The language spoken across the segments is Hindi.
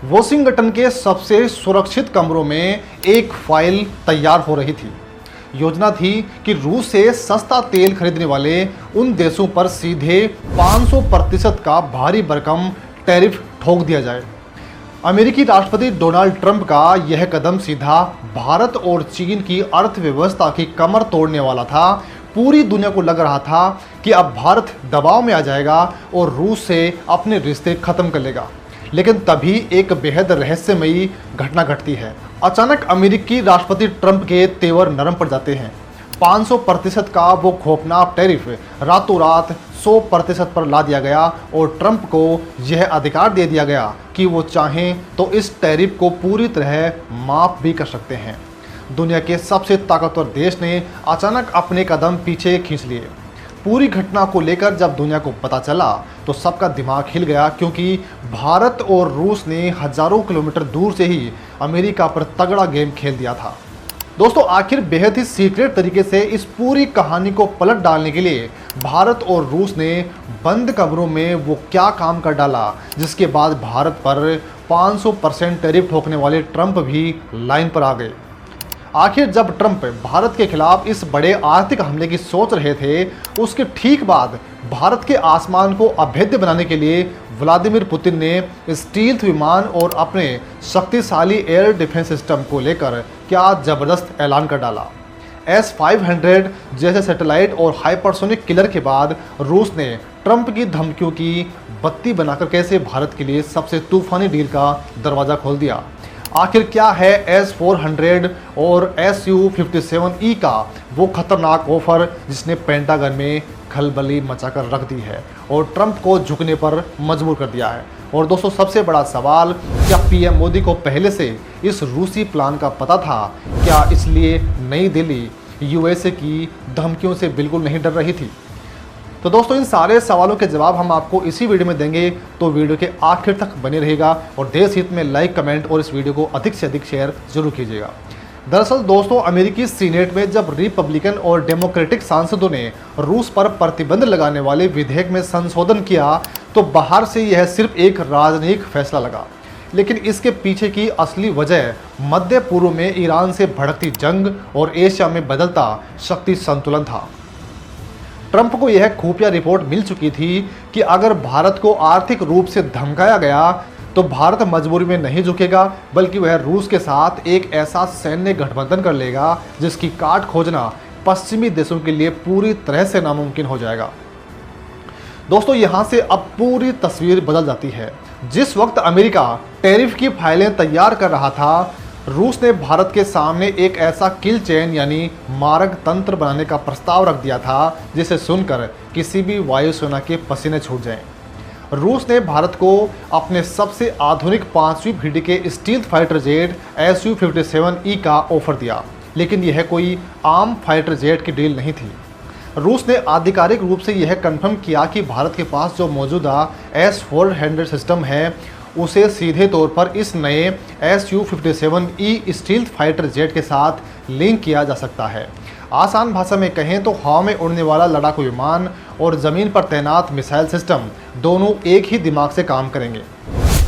वॉशिंगटन के सबसे सुरक्षित कमरों में एक फाइल तैयार हो रही थी। योजना थी कि रूस से सस्ता तेल खरीदने वाले उन देशों पर सीधे 500% का भारी भरकम टैरिफ ठोक दिया जाए। अमेरिकी राष्ट्रपति डोनाल्ड ट्रंप का यह कदम सीधा भारत और चीन की अर्थव्यवस्था की कमर तोड़ने वाला था। पूरी दुनिया को लग रहा था कि अब भारत दबाव में आ जाएगा और रूस से अपने रिश्ते खत्म कर लेगा। लेकिन तभी एक बेहद रहस्यमयी घटना घटती है। अचानक अमेरिकी राष्ट्रपति ट्रंप के तेवर नरम पड़ जाते हैं। 500% का वो खौफनाक टैरिफ रातों रात 100% पर ला दिया गया और ट्रंप को यह अधिकार दे दिया गया कि वो चाहें तो इस टैरिफ को पूरी तरह माफ़ भी कर सकते हैं। दुनिया के सबसे ताकतवर देश ने अचानक अपने कदम पीछे खींच लिए। पूरी घटना को लेकर जब दुनिया को पता चला तो सबका दिमाग हिल गया, क्योंकि भारत और रूस ने हजारों किलोमीटर दूर से ही अमेरिका पर तगड़ा गेम खेल दिया था। दोस्तों, आखिर बेहद ही सीक्रेट तरीके से इस पूरी कहानी को पलट डालने के लिए भारत और रूस ने बंद कमरों में वो क्या काम कर डाला, जिसके बाद भारत पर 500% टैरिफ ठोकने वाले ट्रंप भी लाइन पर आ गए। आखिर जब ट्रंप भारत के खिलाफ इस बड़े आर्थिक हमले की सोच रहे थे, उसके ठीक बाद भारत के आसमान को अभेद्य बनाने के लिए व्लादिमीर पुतिन ने स्टील्थ विमान और अपने शक्तिशाली एयर डिफेंस सिस्टम को लेकर क्या ज़बरदस्त ऐलान कर डाला। S-500 जैसे सैटेलाइट और हाइपरसोनिक किलर के बाद रूस ने ट्रंप की धमकियों की बत्ती बनाकर कैसे भारत के लिए सबसे तूफानी डील का दरवाज़ा खोल दिया। आखिर क्या है S-400 और Su-57E का वो खतरनाक ऑफर जिसने पेंटागन में खलबली मचाकर रख दी है और ट्रंप को झुकने पर मजबूर कर दिया है। और दोस्तों, सबसे बड़ा सवाल, क्या पीएम मोदी को पहले से इस रूसी प्लान का पता था? क्या इसलिए नई दिल्ली यूएसए की धमकियों से बिल्कुल नहीं डर रही थी? तो दोस्तों, इन सारे सवालों के जवाब हम आपको इसी वीडियो में देंगे, तो वीडियो के आखिर तक बने रहेगा और देश हित में लाइक, कमेंट और इस वीडियो को अधिक से अधिक शेयर जरूर कीजिएगा। दरअसल दोस्तों, अमेरिकी सीनेट में जब रिपब्लिकन और डेमोक्रेटिक सांसदों ने रूस पर प्रतिबंध लगाने वाले विधेयक में संशोधन किया, तो बाहर से यह सिर्फ एक राजनीतिक फैसला लगा, लेकिन इसके पीछे की असली वजह मध्य पूर्व में ईरान से भड़कती जंग और एशिया में बदलता शक्ति संतुलन था। ट्रंप को यह खुफिया रिपोर्ट मिल चुकी थी कि अगर भारत को आर्थिक रूप से धमकाया गया तो भारत मजबूरी में नहीं झुकेगा, बल्कि वह रूस के साथ एक ऐसा सैन्य गठबंधन कर लेगा जिसकी काट खोजना पश्चिमी देशों के लिए पूरी तरह से नामुमकिन हो जाएगा। दोस्तों, यहाँ से अब पूरी तस्वीर बदल जाती है। जिस वक्त अमेरिका टैरिफ की फाइलें तैयार कर रहा था, रूस ने भारत के सामने एक ऐसा किल चेन यानी मारक तंत्र बनाने का प्रस्ताव रख दिया था जिसे सुनकर किसी भी वायुसेना के पसीने छूट जाएं। रूस ने भारत को अपने सबसे आधुनिक 5वीं पीढ़ी के स्टील्थ फाइटर जेट Su-57E का ऑफर दिया, लेकिन यह कोई आम फाइटर जेट की डील नहीं थी। रूस ने आधिकारिक रूप से यह कंफर्म किया कि भारत के पास जो मौजूदा S-400 सिस्टम है उसे सीधे तौर पर इस नए Su-57E स्टील्थ फाइटर जेट के साथ लिंक किया जा सकता है। आसान भाषा में कहें तो हवा में उड़ने वाला लड़ाकू विमान और ज़मीन पर तैनात मिसाइल सिस्टम दोनों एक ही दिमाग से काम करेंगे।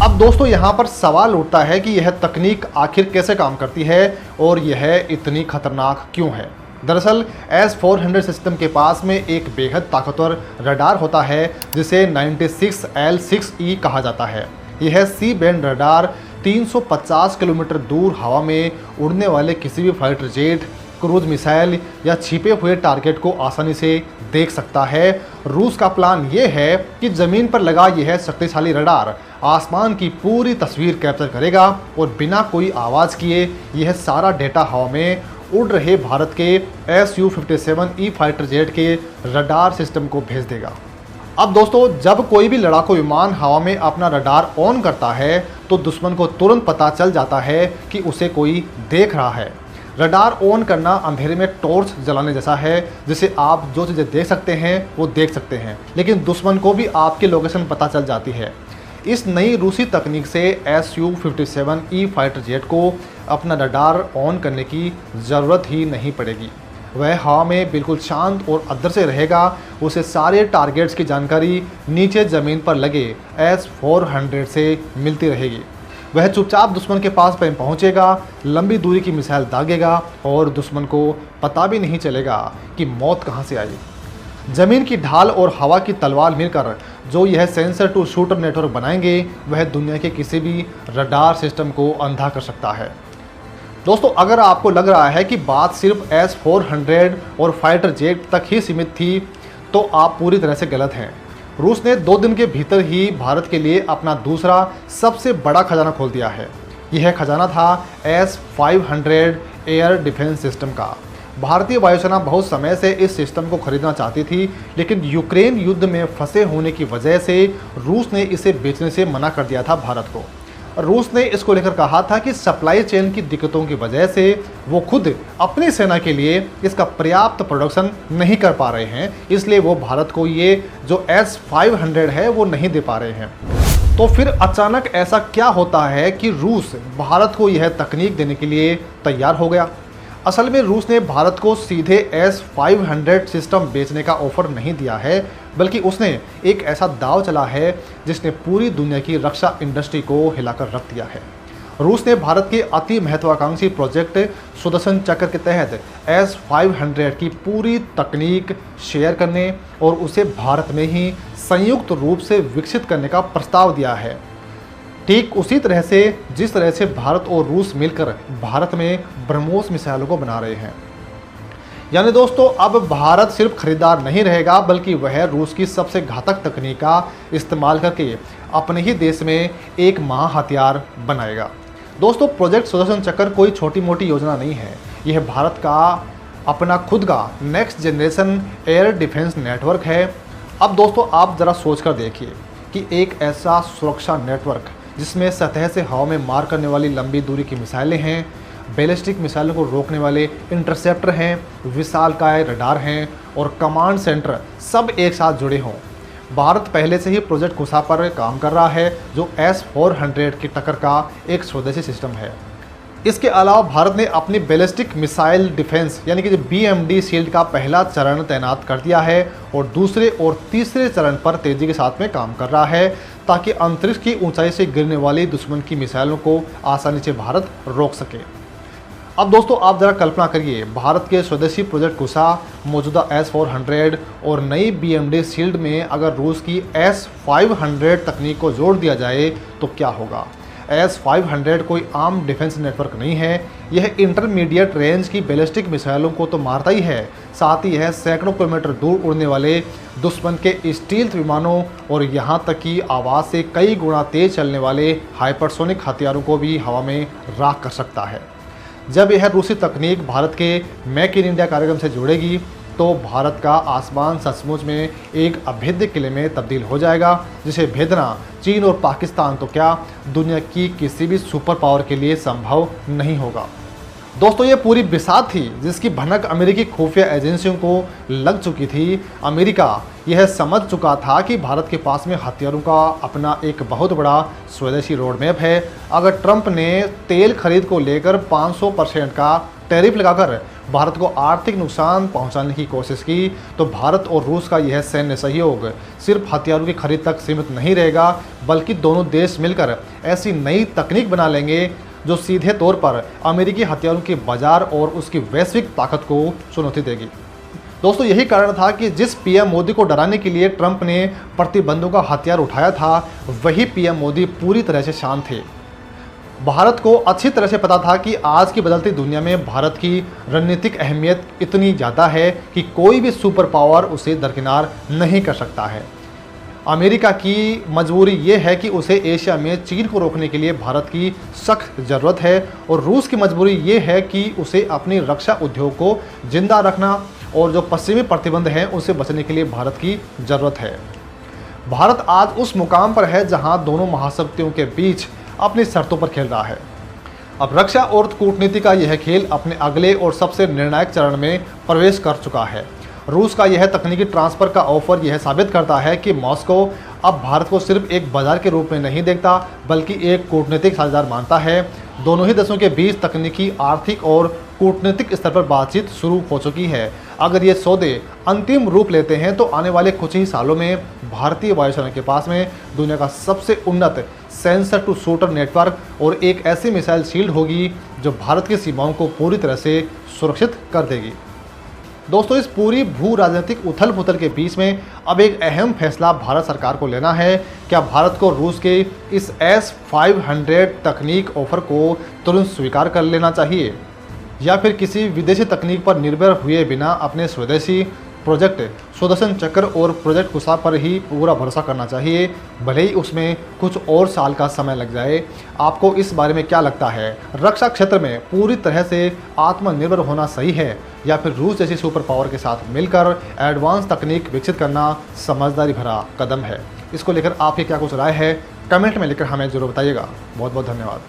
अब दोस्तों, यहाँ पर सवाल उठता है कि यह तकनीक आखिर कैसे काम करती है और यह इतनी खतरनाक क्यों है। दरअसल S-400 सिस्टम के पास में एक बेहद ताकतवर रडार होता है जिसे 96L6E कहा जाता है। यह सी बैंड रडार 350 किलोमीटर दूर हवा में उड़ने वाले किसी भी फाइटर जेट, क्रूज मिसाइल या छिपे हुए टारगेट को आसानी से देख सकता है। रूस का प्लान यह है कि ज़मीन पर लगा यह शक्तिशाली रडार आसमान की पूरी तस्वीर कैप्चर करेगा और बिना कोई आवाज़ किए यह सारा डेटा हवा में उड़ रहे भारत के Su-57E फाइटर जेट के रडार सिस्टम को भेज देगा। अब दोस्तों, जब कोई भी लड़ाकू विमान हवा में अपना रडार ऑन करता है तो दुश्मन को तुरंत पता चल जाता है कि उसे कोई देख रहा है। रडार ऑन करना अंधेरे में टॉर्च जलाने जैसा है, जिसे आप जो चीज़ें देख सकते हैं वो देख सकते हैं, लेकिन दुश्मन को भी आपकी लोकेशन पता चल जाती है। इस नई रूसी तकनीक से Su-57E फाइटर जेट को अपना रडार ऑन करने की ज़रूरत ही नहीं पड़ेगी। वह हवा में बिल्कुल शांत और अदर से रहेगा। उसे सारे टारगेट्स की जानकारी नीचे ज़मीन पर लगे S-400 से मिलती रहेगी। वह चुपचाप दुश्मन के पास पहुंचेगा, लंबी दूरी की मिसाइल दागेगा और दुश्मन को पता भी नहीं चलेगा कि मौत कहां से आई। जमीन की ढाल और हवा की तलवार मिलकर जो यह सेंसर टू शूटर नेटवर्क बनाएंगे, वह दुनिया के किसी भी रडार सिस्टम को अंधा कर सकता है। दोस्तों, अगर आपको लग रहा है कि बात सिर्फ S-400 और फाइटर जेट तक ही सीमित थी, तो आप पूरी तरह से गलत हैं। रूस ने 2 दिन के भीतर ही भारत के लिए अपना दूसरा सबसे बड़ा खजाना खोल दिया है। यह खजाना था S-500 एयर डिफेंस सिस्टम का। भारतीय वायुसेना बहुत समय से इस सिस्टम को खरीदना चाहती थी, लेकिन यूक्रेन युद्ध में फंसे होने की वजह से रूस ने इसे बेचने से मना कर दिया था भारत को। रूस ने इसको लेकर कहा था कि सप्लाई चेन की दिक्कतों की वजह से वो खुद अपनी सेना के लिए इसका पर्याप्त प्रोडक्शन नहीं कर पा रहे हैं, इसलिए वो भारत को ये जो S-500 है वो नहीं दे पा रहे हैं। तो फिर अचानक ऐसा क्या होता है कि रूस भारत को यह तकनीक देने के लिए तैयार हो गया? असल में रूस ने भारत को सीधे S-500 सिस्टम बेचने का ऑफर नहीं दिया है, बल्कि उसने एक ऐसा दांव चला है जिसने पूरी दुनिया की रक्षा इंडस्ट्री को हिलाकर रख दिया है। रूस ने भारत के अति महत्वाकांक्षी प्रोजेक्ट सुदर्शन चक्र के तहत S-500 की पूरी तकनीक शेयर करने और उसे भारत में ही संयुक्त रूप से विकसित करने का प्रस्ताव दिया है। ठीक उसी तरह से जिस तरह से भारत और रूस मिलकर भारत में ब्रह्मोस मिसाइलों को बना रहे हैं। यानी दोस्तों, अब भारत सिर्फ खरीदार नहीं रहेगा, बल्कि वह रूस की सबसे घातक तकनीक का इस्तेमाल करके अपने ही देश में एक महाहथियार बनाएगा। दोस्तों, प्रोजेक्ट सुदर्शन चक्र कोई छोटी मोटी योजना नहीं है। यह भारत का अपना खुद का next generation air defence network है। अब दोस्तों, आप ज़रा सोच कर देखिए कि एक ऐसा सुरक्षा नेटवर्क जिसमें सतह से हवा में मार करने वाली लंबी दूरी की मिसाइलें हैं, बैलिस्टिक मिसाइलों को रोकने वाले इंटरसेप्टर हैं, विशालकाय रडार हैं और कमांड सेंटर सब एक साथ जुड़े हों। भारत पहले से ही प्रोजेक्ट कुसा पर काम कर रहा है, जो S-400 की टक्कर का एक स्वदेशी सिस्टम है। इसके अलावा भारत ने अपनी बैलिस्टिक मिसाइल डिफेंस यानी कि जो BMD शील्ड का पहला चरण तैनात कर दिया है और दूसरे और तीसरे चरण पर तेज़ी के साथ में काम कर रहा है, ताकि अंतरिक्ष की ऊंचाई से गिरने वाली दुश्मन की मिसाइलों को आसानी से भारत रोक सके। अब दोस्तों, आप ज़रा कल्पना करिए, भारत के स्वदेशी प्रोजेक्ट कुसा, मौजूदा S-400 और नई BMD शील्ड में अगर रूस की S-500 तकनीक को जोड़ दिया जाए तो क्या होगा। S-500 कोई आम डिफेंस नेटवर्क नहीं है। यह इंटरमीडिएट रेंज की बैलिस्टिक मिसाइलों को तो मारता ही है, साथ ही यह सैकड़ों किलोमीटर दूर उड़ने वाले दुश्मन के स्टील्थ विमानों और यहाँ तक कि आवाज़ से कई गुना तेज चलने वाले हाइपरसोनिक हथियारों को भी हवा में राख कर सकता है। जब यह रूसी तकनीक भारत के मेक इन इंडिया कार्यक्रम से जुड़ेगी, तो भारत का आसमान सचमुच में एक अभेद्य किले में तब्दील हो जाएगा, जिसे भेदना चीन और पाकिस्तान तो क्या, दुनिया की किसी भी सुपर पावर के लिए संभव नहीं होगा। दोस्तों, ये पूरी बिसात थी जिसकी भनक अमेरिकी खुफिया एजेंसियों को लग चुकी थी। अमेरिका यह समझ चुका था कि भारत के पास में हथियारों का अपना एक बहुत बड़ा स्वदेशी रोड मैप है। अगर ट्रंप ने तेल खरीद को लेकर 500% का टैरिफ लगाकर भारत को आर्थिक नुकसान पहुंचाने की कोशिश की, तो भारत और रूस का यह सैन्य सहयोग सिर्फ हथियारों की खरीद तक सीमित नहीं रहेगा, बल्कि दोनों देश मिलकर ऐसी नई तकनीक बना लेंगे जो सीधे तौर पर अमेरिकी हथियारों के बाजार और उसकी वैश्विक ताकत को चुनौती देगी। दोस्तों, यही कारण था कि जिस PM मोदी को डराने के लिए ट्रंप ने प्रतिबंधों का हथियार उठाया था, वही PM मोदी पूरी तरह से शांत थे। भारत को अच्छी तरह से पता था कि आज की बदलती दुनिया में भारत की रणनीतिक अहमियत इतनी ज़्यादा है कि कोई भी सुपर पावर उसे दरकिनार नहीं कर सकता है। अमेरिका की मजबूरी ये है कि उसे एशिया में चीन को रोकने के लिए भारत की सख्त ज़रूरत है, और रूस की मजबूरी ये है कि उसे अपनी रक्षा उद्योग को जिंदा रखना और जो पश्चिमी प्रतिबंध हैं उनसे बचने के लिए भारत की ज़रूरत है। भारत आज उस मुकाम पर है जहां दोनों महाशक्तियों के बीच अपनी शर्तों पर खेल रहा है। अब रक्षा और कूटनीति का यह खेल अपने अगले और सबसे निर्णायक चरण में प्रवेश कर चुका है। रूस का यह तकनीकी ट्रांसफ़र का ऑफर यह साबित करता है कि मॉस्को अब भारत को सिर्फ एक बाजार के रूप में नहीं देखता, बल्कि एक कूटनीतिक साझेदार मानता है। दोनों ही देशों के बीच तकनीकी, आर्थिक और कूटनीतिक स्तर पर बातचीत शुरू हो चुकी है। अगर ये सौदे अंतिम रूप लेते हैं तो आने वाले कुछ ही सालों में भारतीय वायुसेना के पास में दुनिया का सबसे उन्नत सेंसर टू शूटर नेटवर्क और एक ऐसी मिसाइल शील्ड होगी जो भारत की सीमाओं को पूरी तरह से सुरक्षित कर देगी। दोस्तों, इस पूरी भू राजनीतिक उथल पुथल के बीच में अब एक अहम फैसला भारत सरकार को लेना है। क्या भारत को रूस के इस S-500 तकनीक ऑफर को तुरंत स्वीकार कर लेना चाहिए या फिर किसी विदेशी तकनीक पर निर्भर हुए बिना अपने स्वदेशी प्रोजेक्ट सुदर्शन चक्र और प्रोजेक्ट कुशा पर ही पूरा भरोसा करना चाहिए, भले ही उसमें कुछ और साल का समय लग जाए। आपको इस बारे में क्या लगता है? रक्षा क्षेत्र में पूरी तरह से आत्मनिर्भर होना सही है या फिर रूस जैसी सुपर पावर के साथ मिलकर एडवांस तकनीक विकसित करना समझदारी भरा कदम है? इसको लेकर आपकी क्या कुछ राय है? कमेंट में लिखकर हमें जरूर बताइएगा। बहुत बहुत धन्यवाद।